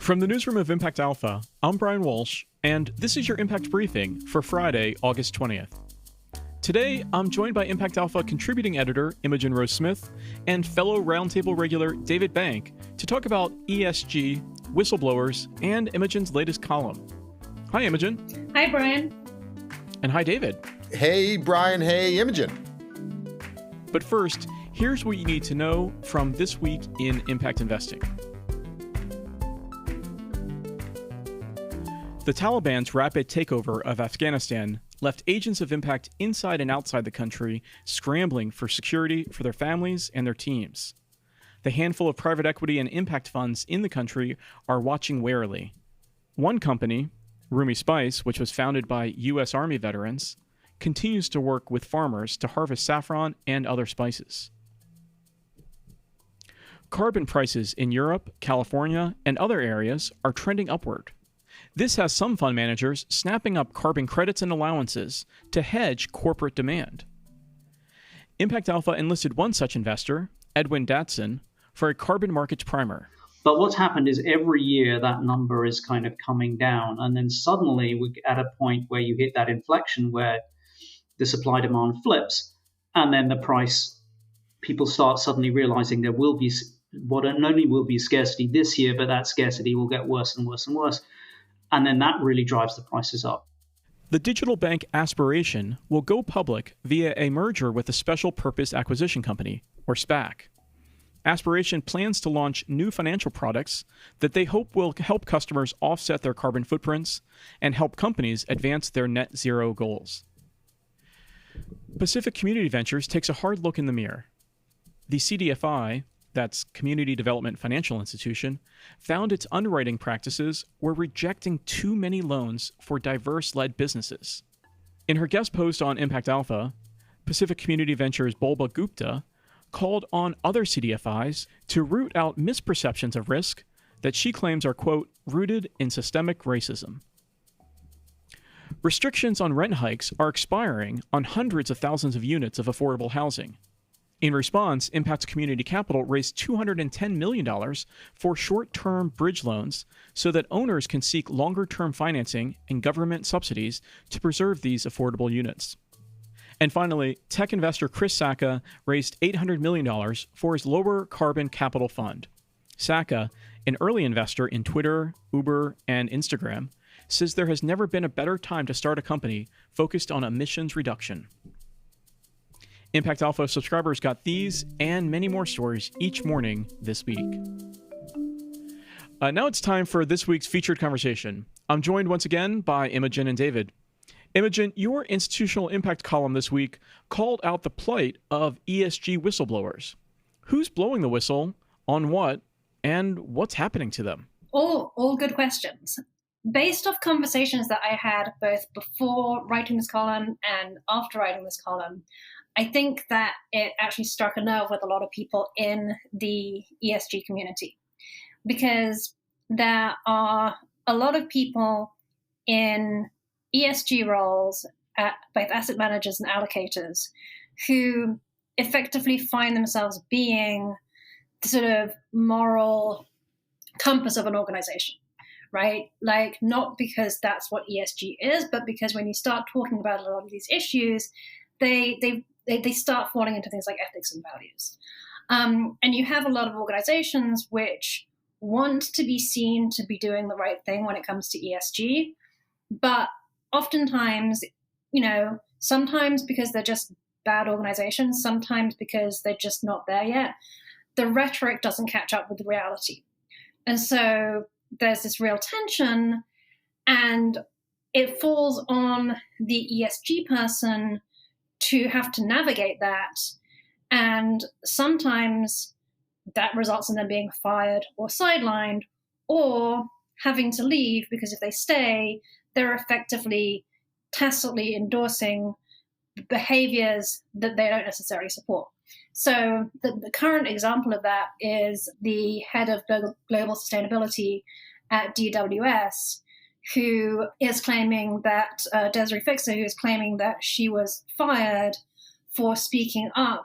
From the newsroom of Impact Alpha, I'm Brian Walsh, and this is your Impact Briefing for Friday, August 20th. Today, I'm joined by Impact Alpha contributing editor Imogen Rose-Smith and fellow Roundtable regular David Bank to talk about ESG, Whistleblowers, and Imogen's latest column. Hi, Imogen. Hi, Brian. And hi, David. Hey, Brian. Hey, Imogen. But first, here's what you need to know from this week in impact investing. The Taliban's rapid takeover of Afghanistan left agents of impact inside and outside the country scrambling for security for their families and their teams. The handful of private equity and impact funds in the country are watching warily. One company, Rumi Spice, which was founded by U.S. Army veterans, continues to work with farmers to harvest saffron and other spices. Carbon prices in Europe, California, and other areas are trending upward. This has some fund managers snapping up carbon credits and allowances to hedge corporate demand. Impact Alpha enlisted one such investor, Edwin Datson, for a carbon markets primer. But what's happened is every year that number is kind of coming down. And then suddenly we're at a point where you hit that inflection where the supply demand flips. And then the price, people start suddenly realizing there will be, not only will be scarcity this year, but that scarcity will get worse and worse and worse. And then that really drives the prices up. The digital bank Aspiration will go public via a merger with a special purpose acquisition company, or SPAC. Aspiration plans to launch new financial products that they hope will help customers offset their carbon footprints and help companies advance their net zero goals. Pacific Community Ventures takes a hard look in the mirror. The CDFI, that's Community Development Financial Institution, found its underwriting practices were rejecting too many loans for diverse-led businesses. In her guest post on Impact Alpha, Pacific Community Ventures' Bulba Gupta called on other CDFIs to root out misperceptions of risk that she claims are, quote, rooted in systemic racism. Restrictions on rent hikes are expiring on hundreds of thousands of units of affordable housing. In response, Impact Community Capital raised $210 million for short-term bridge loans so that owners can seek longer-term financing and government subsidies to preserve these affordable units. And finally, tech investor Chris Sacca raised $800 million for his lower carbon capital fund. Sacca, an early investor in Twitter, Uber, and Instagram, says there has never been a better time to start a company focused on emissions reduction. Impact Alpha subscribers got these and many more stories each morning this week. Now it's time for this week's featured conversation. I'm joined once again by Imogen and David. Imogen, your institutional impact column this week called out the plight of ESG whistleblowers. Who's blowing the whistle, on what, and what's happening to them? All good questions. Based off conversations that I had both before writing this column and after writing this column, I think that it actually struck a nerve with a lot of people in the ESG community, because there are a lot of people in ESG roles at both asset managers and allocators who effectively find themselves being the sort of moral compass of an organization, right? Like, not because that's what ESG is, but because when you start talking about a lot of these issues, they start falling into things like ethics and values. And you have a lot of organizations which want to be seen to be doing the right thing when it comes to ESG, but oftentimes, sometimes because they're just bad organizations, sometimes because they're just not there yet, the rhetoric doesn't catch up with the reality. And so there's this real tension, and it falls on the ESG person to have to navigate that. And sometimes that results in them being fired or sidelined or having to leave, because if they stay, they're effectively tacitly endorsing behaviors that they don't necessarily support. So the current example of that is the head of global sustainability at DWS, who is claiming that, Desiree Fixer, who is claiming that she was fired for speaking up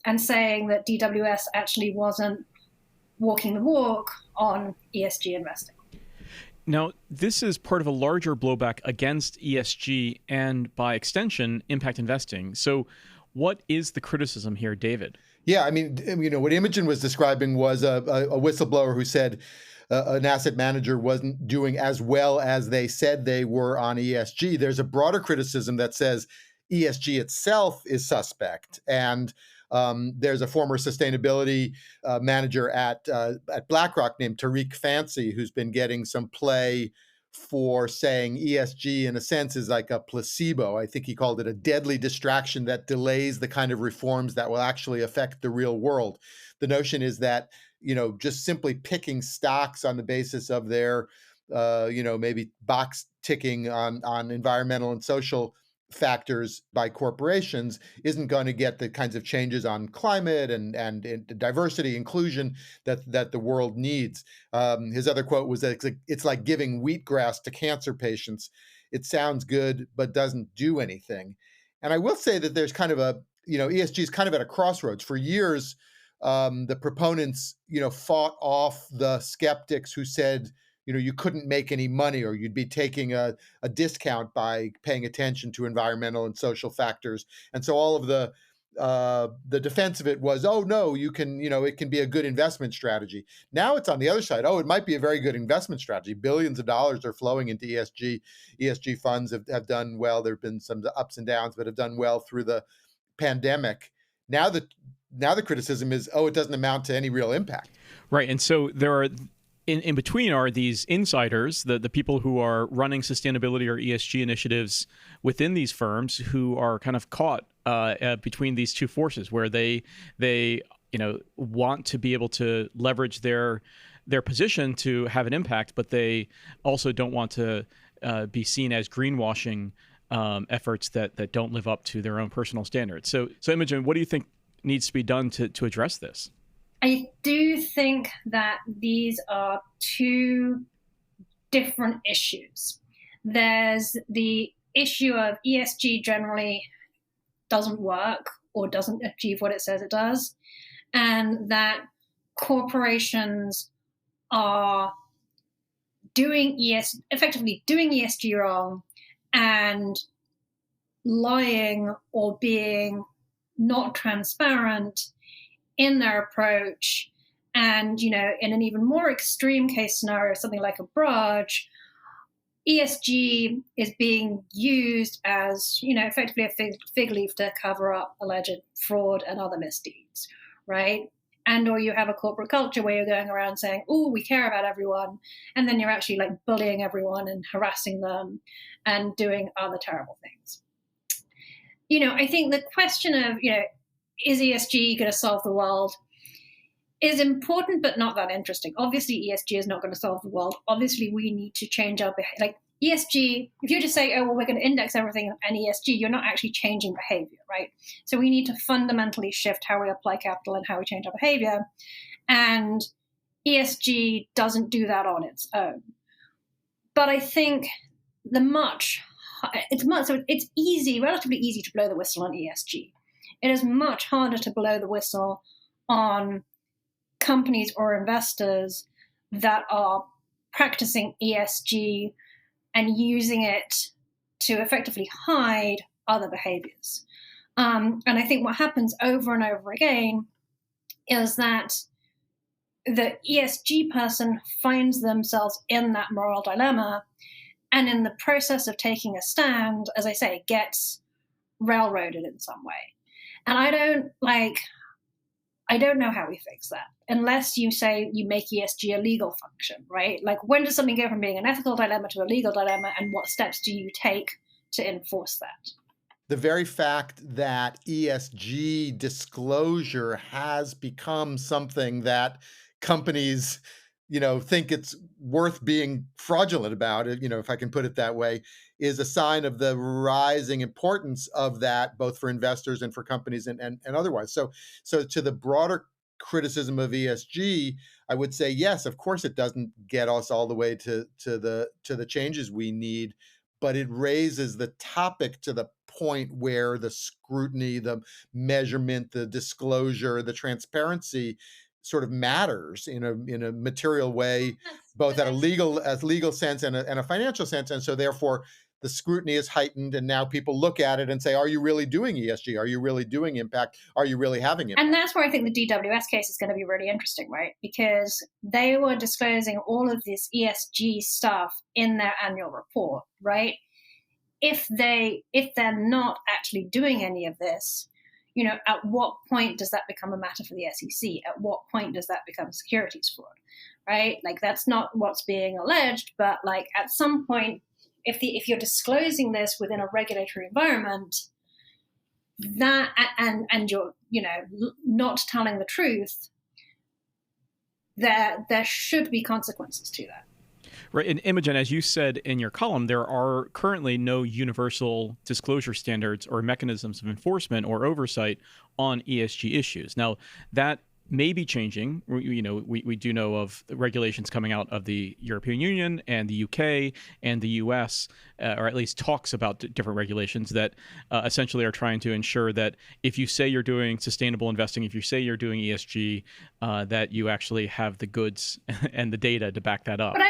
and saying that DWS actually wasn't walking the walk on ESG investing. Now, this is part of a larger blowback against ESG and, by extension, impact investing. So what is the criticism here, David? Yeah, I mean, what Imogen was describing was a whistleblower who said an asset manager wasn't doing as well as they said they were on ESG. There's a broader criticism that says ESG itself is suspect. And there's a former sustainability manager at BlackRock named Tariq Fancy, who's been getting some play for saying ESG, in a sense, is like a placebo. I think he called it a deadly distraction that delays the kind of reforms that will actually affect the real world. The notion is that, just simply picking stocks on the basis of their, maybe box ticking on environmental and social factors by corporations isn't going to get the kinds of changes on climate and diversity, inclusion that the world needs. His other quote was that it's like giving wheatgrass to cancer patients. It sounds good, but doesn't do anything. And I will say that there's kind of ESG is kind of at a crossroads. For years, the proponents, fought off the skeptics who said, you couldn't make any money, or you'd be taking a discount by paying attention to environmental and social factors. And so all of the defense of it was, oh no, you can, it can be a good investment strategy. Now it's on the other side. Oh, it might be a very good investment strategy. Billions of dollars are flowing into ESG. ESG funds have done well. There have been some ups and downs, but have done well through the pandemic. Now the criticism is, oh, it doesn't amount to any real impact. Right. And so there are in between are these insiders, the people who are running sustainability or ESG initiatives within these firms, who are kind of caught between these two forces, where they want to be able to leverage their position to have an impact, but they also don't want to be seen as greenwashing efforts that don't live up to their own personal standards. So Imogen, what do you think needs to be done to address this? I do think that these are two different issues. There's the issue of ESG generally doesn't work or doesn't achieve what it says it does, and that corporations are effectively doing ESG wrong and lying or being not transparent in their approach. And, in an even more extreme case scenario, something like a barrage, ESG is being used as, effectively a fig leaf to cover up alleged fraud and other misdeeds, right? And or you have a corporate culture where you're going around saying, oh, we care about everyone. And then you're actually like bullying everyone and harassing them and doing other terrible things. I think the question of, is ESG going to solve the world is important, but not that interesting. Obviously, ESG is not going to solve the world. Obviously, we need to change our behavior. Like ESG, if you just say, oh, well, we're going to index everything and ESG, you're not actually changing behavior, right? So we need to fundamentally shift how we apply capital and how we change our behavior. And ESG doesn't do that on its own. But I think it's easy, relatively easy to blow the whistle on ESG. It is much harder to blow the whistle on companies or investors that are practicing ESG and using it to effectively hide other behaviors. And I think what happens over and over again is that the ESG person finds themselves in that moral dilemma, and in the process of taking a stand, as I say, gets railroaded in some way. And I don't know how we fix that unless you say you make ESG a legal function, right? Like, when does something go from being an ethical dilemma to a legal dilemma, and what steps do you take to enforce that? The very fact that ESG disclosure has become something that companies, think it's worth being fraudulent about it, if I can put it that way, is a sign of the rising importance of that, both for investors and for companies and otherwise. So to the broader criticism of ESG, I would say, yes, of course, it doesn't get us all the way to the changes we need, but it raises the topic to the point where the scrutiny, the measurement, the disclosure, the transparency sort of matters in a material way, both at a legal sense and a financial sense. And so therefore the scrutiny is heightened, and now people look at it and say, are you really doing ESG? Are you really doing impact? Are you really having impact? And that's where I think the DWS case is going to be really interesting, right? Because they were disclosing all of this ESG stuff in their annual report, right? If they're not actually doing any of this, at what point does that become a matter for the SEC? At what point does that become securities fraud, right? Like, that's not what's being alleged, but like at some point, if you're disclosing this within a regulatory environment, that and you're not telling the truth, there should be consequences to that. Right. And Imogen, as you said in your column, there are currently no universal disclosure standards or mechanisms of enforcement or oversight on ESG issues. Now, that may be changing. We do know of regulations coming out of the European Union and the UK and the US, or at least talks about different regulations that essentially are trying to ensure that if you say you're doing sustainable investing, if you say you're doing ESG, that you actually have the goods and the data to back that up. But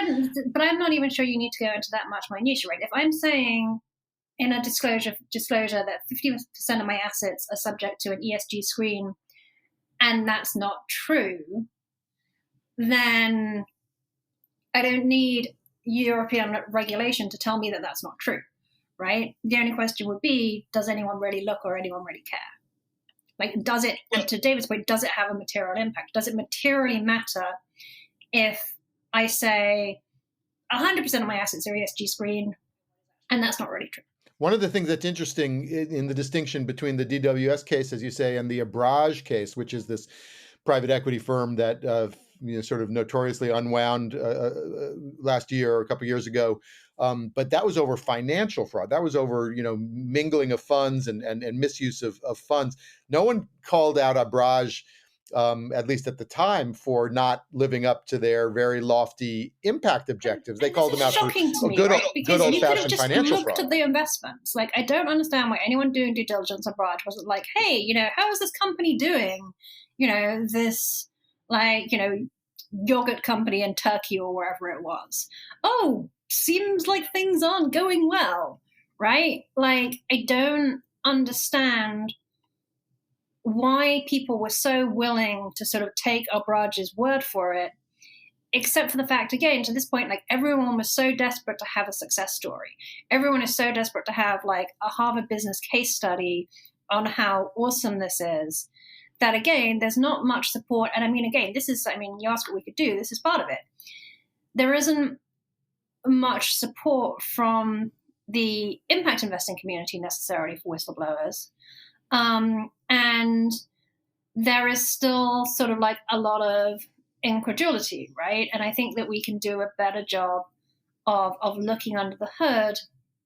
I'm not even sure you need to go into that much minutiae, right? If I'm saying in a disclosure that 50% of my assets are subject to an ESG screen, and that's not true, then I don't need European regulation to tell me that that's not true, right? The only question would be, does anyone really look or anyone really care? Like, does it, and to David's point, does it have a material impact? Does it materially matter if I say 100% of my assets are ESG screen, and that's not really true? One of the things that's interesting in the distinction between the DWS case, as you say, and the Abraj case, which is this private equity firm that sort of notoriously unwound last year or a couple of years ago, but that was over financial fraud. That was over mingling of funds and misuse of funds. No one called out Abraj, at least at the time, for not living up to their very lofty impact objectives. They called them out for good old-fashioned financial fraud. Looked at the investments. Like, I don't understand why anyone doing due diligence on Braj wasn't like, hey, how is this company doing? This, yogurt company in Turkey or wherever it was. Oh, seems like things aren't going well, right? Like, I don't understand why people were so willing to sort of take Abraj's word for it, except for the fact, again, to this point, like, everyone was so desperate to have a success story. Everyone is so desperate to have like a Harvard business case study on how awesome this is, that again, there's not much support. And again, you ask what we could do, this is part of it. There isn't much support from the impact investing community necessarily for whistleblowers. And there is still sort of like a lot of incredulity, right? And I think that we can do a better job of looking under the hood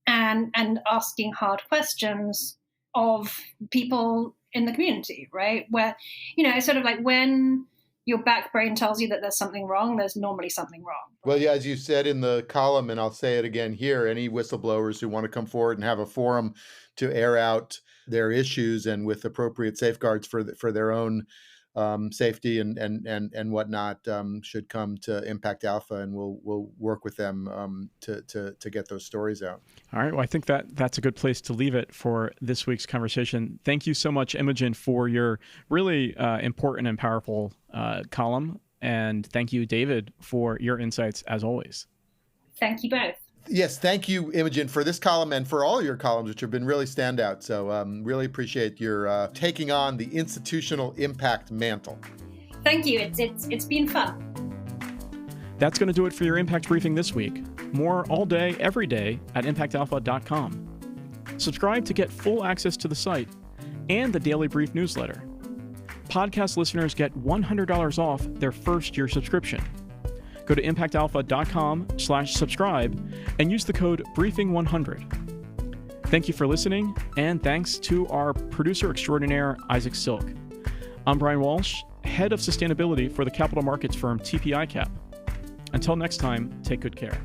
and asking hard questions of people in the community, right? Where, it's sort of like when your back brain tells you that there's something wrong, there's normally something wrong. Well, yeah, as you said in the column, and I'll say it again here, any whistleblowers who want to come forward and have a forum to air out their issues and with appropriate safeguards for their own safety and whatnot should come to Impact Alpha, and we'll work with them to get those stories out. All right. Well, I think that's a good place to leave it for this week's conversation. Thank you so much, Imogen, for your really important and powerful column. And thank you, David, for your insights as always. Thank you both. Yes, thank you, Imogen, for this column and for all your columns, which have been really standout. So really appreciate your taking on the institutional impact mantle. Thank you. It's been fun. That's going to do it for your Impact Briefing this week. More all day, every day at impactalpha.com. Subscribe to get full access to the site and the Daily Brief newsletter. Podcast listeners get $100 off their first-year subscription. Go to impactalpha.com/subscribe and use the code BRIEFING100. Thank you for listening, and thanks to our producer extraordinaire, Isaac Silk. I'm Brian Walsh, head of sustainability for the capital markets firm TP ICAP. Until next time, take good care.